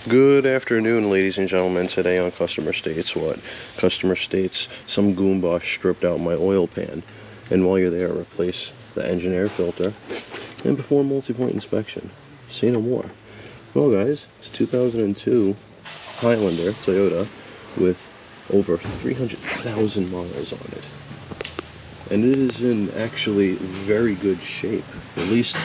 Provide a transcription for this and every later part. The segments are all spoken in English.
Good afternoon, ladies and gentlemen. Today on Customer States what? Customer States, some goomba stripped out my oil pan. And while you're there, replace the engine air filter and perform multi-point inspection. Say no more. Well guys, it's a 2002 Highlander Toyota with over 300,000 miles on it. And it is in actually very good shape. At least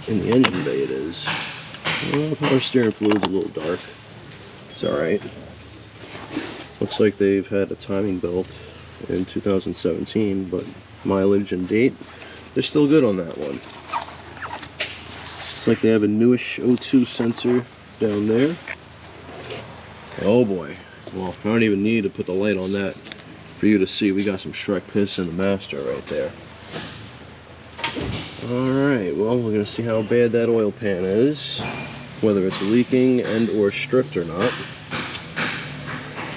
in the engine bay it is. Well, power steering fluid's a little dark. It's alright. Looks like they've had a timing belt in 2017, but mileage and date, they're still good on that one. Looks like they have a newish O2 sensor down there. Oh boy. Well, I don't even need to put the light on that for you to see. We got some Shrek piss in the master right there. Alright, well, we're going to see how bad that oil pan is, whether it's leaking and or stripped or not.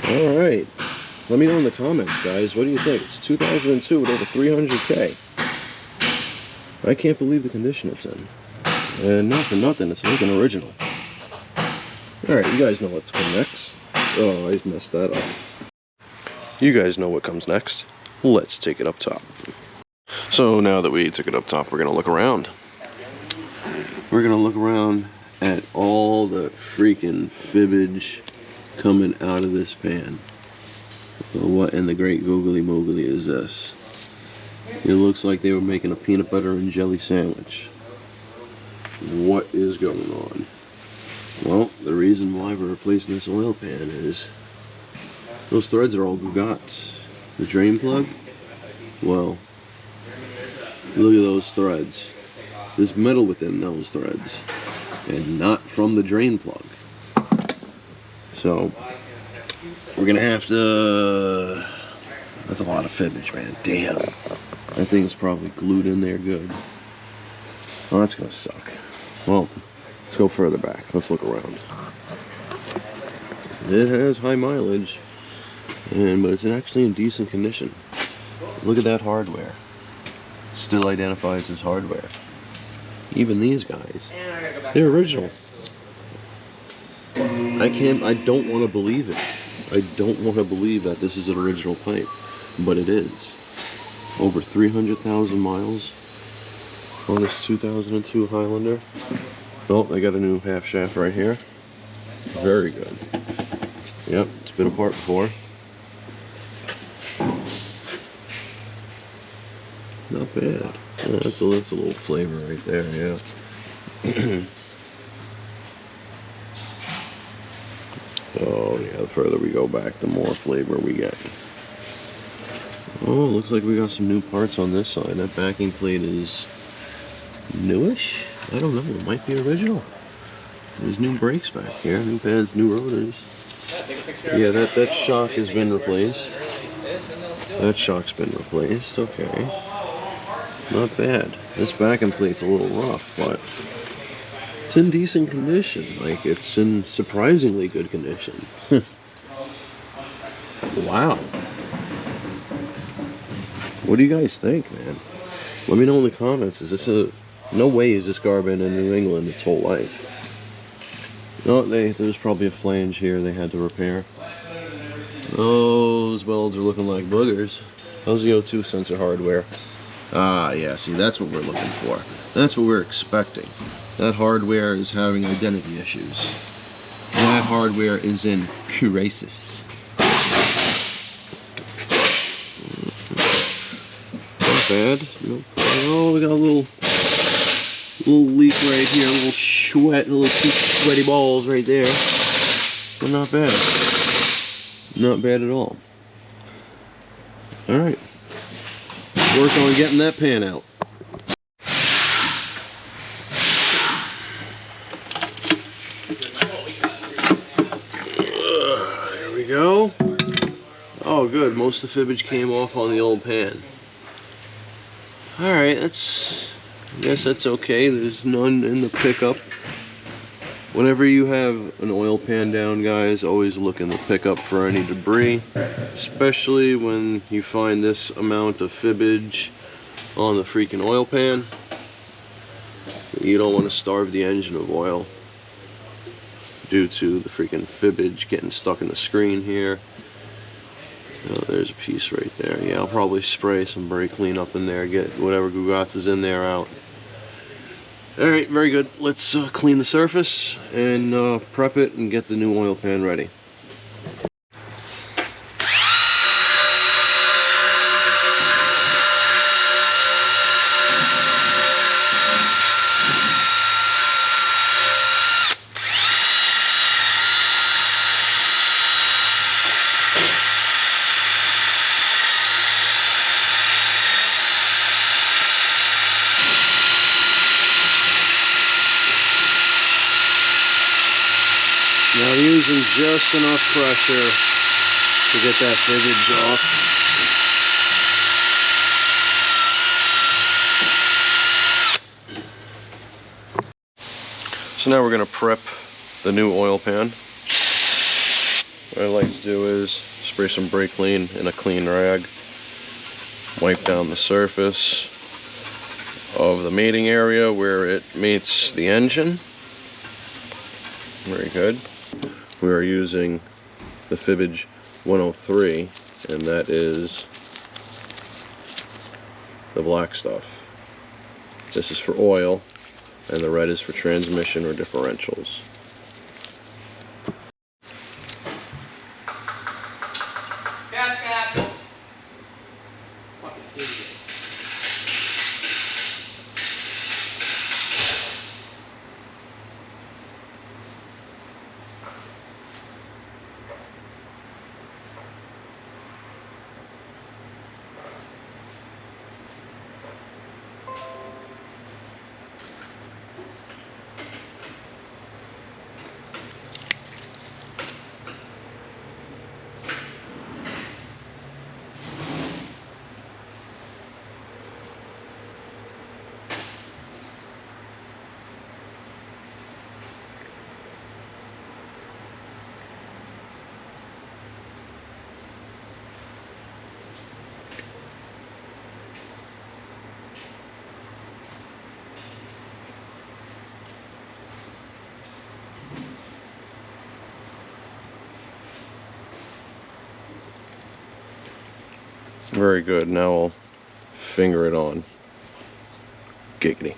Alright, let me know in the comments, guys. What do you think? It's a 2002 with over 300K. I can't believe the condition it's in. And not for nothing, it's looking original. Alright, you guys know what's coming next. Oh, I messed that up. You guys know what comes next. Let's take it up top. So now that we took it up top, we're going to look around. We're going to look around at all the freaking fibbage coming out of this pan. What in the great googly moogly is this? It looks like they were making a peanut butter and jelly sandwich. What is going on? Well, the reason why we're replacing this oil pan is those threads are all Gugats. The drain plug, well, look at those threads. There's metal within those threads, and not from the drain plug. So, we're gonna have to... That's a lot of fibbage, man. Damn. That thing's probably glued in there good. Oh, that's gonna suck. Well, let's go further back. Let's look around. It has high mileage, but it's actually in decent condition. Look at that hardware. Still identifies as hardware. Even these guys, they're original. I don't want to believe it. I don't want to believe that this is an original pipe, but it is. Over 300,000 miles on this 2002 Highlander. Oh, they got a new half shaft right here. Very good. Yep, it's been apart before. Not bad. Yeah, that's a little flavor right there, yeah. Oh yeah, the further we go back, the more flavor we get. Oh, looks like we got some new parts on this side. That backing plate is newish? I don't know, it might be original. There's new brakes back here, new pads, new rotors. Yeah, that shock has been replaced. That shock's been replaced, okay. Not bad. This backing plate's a little rough, but it's in decent condition. Like, it's in surprisingly good condition. Wow. What do you guys think, man? Let me know in the comments. Is this a... No way is this car been in New England its whole life. No, there's probably a flange here they had to repair. Those welds are looking like boogers. How's the O2 sensor hardware? Ah, yeah, see, that's what we're looking for. That's what we're expecting. That hardware is having identity issues. That hardware is in crisis. Not bad. Nope. Oh, we got a little leak right here, a little sweat, a little two sweaty balls right there. But not bad. Not bad at all. Alright. Work on getting that pan out. There we go. Oh good, most of the fibbage came off on the old pan. Alright, I guess that's okay. There's none in the pickup. Whenever you have an oil pan down, guys, always look in the pickup for any debris, especially when you find this amount of fibbage on the freaking oil pan. You don't want to starve the engine of oil. due to the freaking fibbage getting stuck in the screen here. Oh, there's a piece right there. Yeah, I'll probably spray some brake clean up in there, get whatever Gugats is in there out. Alright, very good. Let's clean the surface and prep it and get the new oil pan ready. Now I'm using just enough pressure to get that fibbage off. So now we're going to prep the new oil pan. What I like to do is spray some brake clean in a clean rag, wipe down the surface of the mating area where it meets the engine. Very good. We are using the Fibbage 103, and that is the black stuff. This is for oil, and the red is for transmission or differentials. Very good. Now I'll finger it on. Giggity.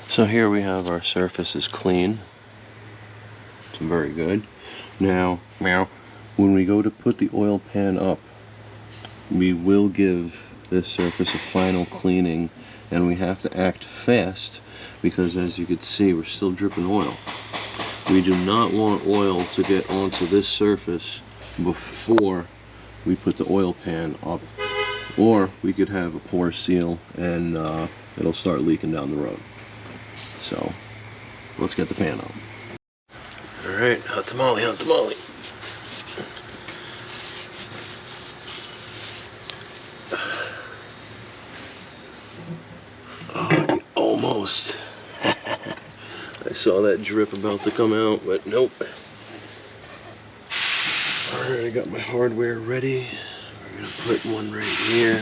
So here we have our surface is clean. It's very good. Now, when we go to put the oil pan up, we will give this surface a final cleaning, and we have to act fast because, as you can see, we're still dripping oil. We do not want oil to get onto this surface before we put the oil pan up, or we could have a pour seal and it'll start leaking down the road. So let's get the pan up. Alright, hot tamale, hot tamale. Oh, almost. I saw that drip about to come out, but nope. Alright, I got my hardware ready. We're going to put one right here.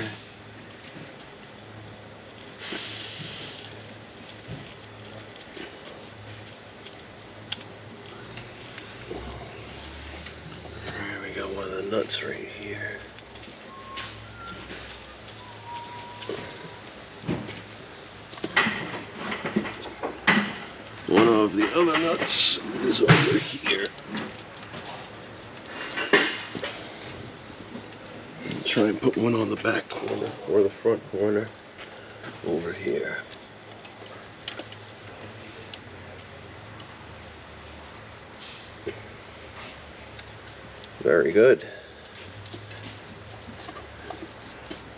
Alright, we got one of the nuts right here. One of the other nuts is over here. Try and put one on the back corner or the front corner over here. Very good.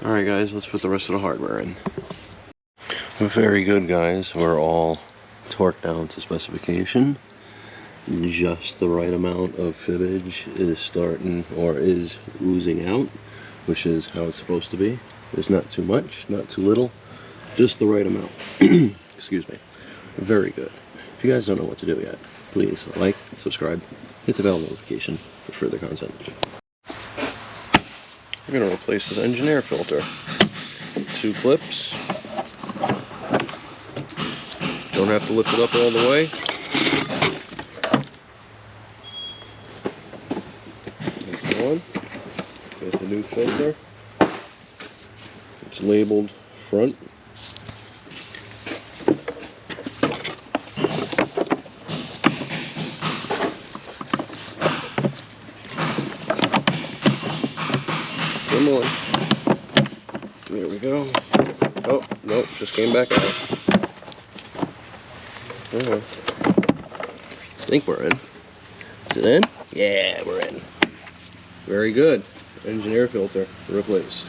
Alright guys, let's put the rest of the hardware in. Very good guys, we're all torqued down to specification. Just the right amount of fibbage is starting or is oozing out, which is how it's supposed to be. There's not too much, not too little, just the right amount. Excuse me. Very good. If you guys don't know what to do yet, please like, subscribe, hit the bell notification for further content. I'm going to replace this engine air filter. 2 clips. Don't have to lift it up all the way. on. There's the new filter. It's labeled front. Come on. There we go. Oh, nope, just came back out. I think we're in. Is it in? Yeah, we're in. Very good. Engine air filter replaced.